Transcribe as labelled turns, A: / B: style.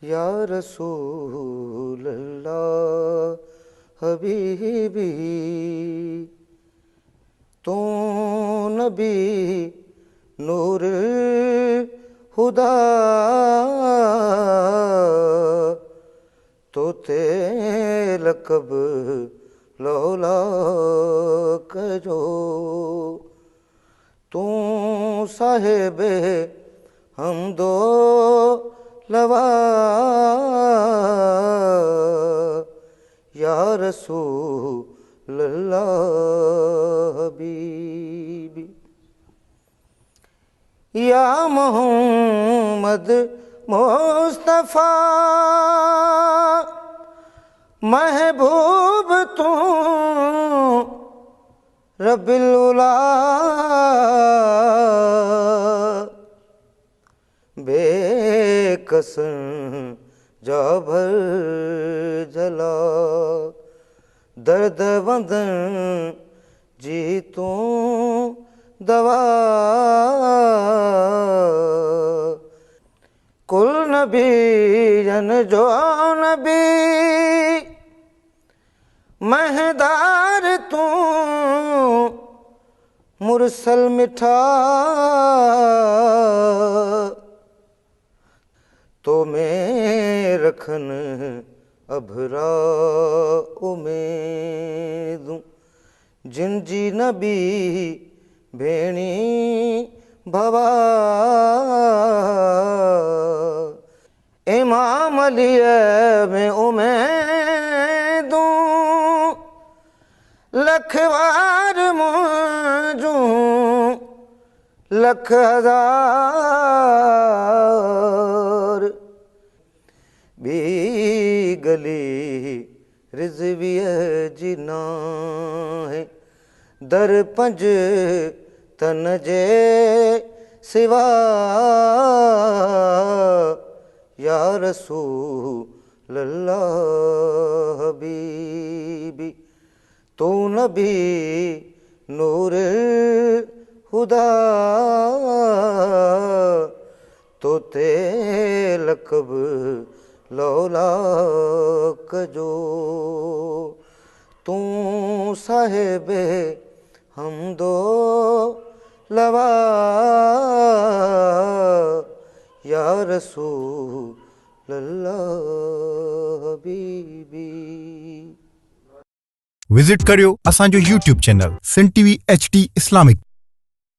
A: या रसूल अल्लाह हबीबी तू नबी नूर खुदा तो ते लकब लौला कजो तू साहिबे हमदो लवा या रसूल अल्लाह हबीबी या मोहम्मद मुस्तफ़ा महबूब तू रब्बिल उला बेकसन जा भर जला दर्द वंदन जी तू दवा कुल नबी जन जो नबी महदार तू मुरसल मिठा तो मैं रखन अभरा उमेदूं जिन जी नबी भेणी भवा इमाम अली में उमेदूं लखवार मुझूं लख हजार बी गली रिजविय जिना है दर पंज तन जे सिवा या रसूल अल्लाह हबीबी तू नबी नूर खुदा तो ते लकब लौला कजो तू साहिबे हमदो लवा या रसूल अल्लाह हबीबी।
B: विजिट करियो असांजो YouTube channel Sindh TV HD Islamic.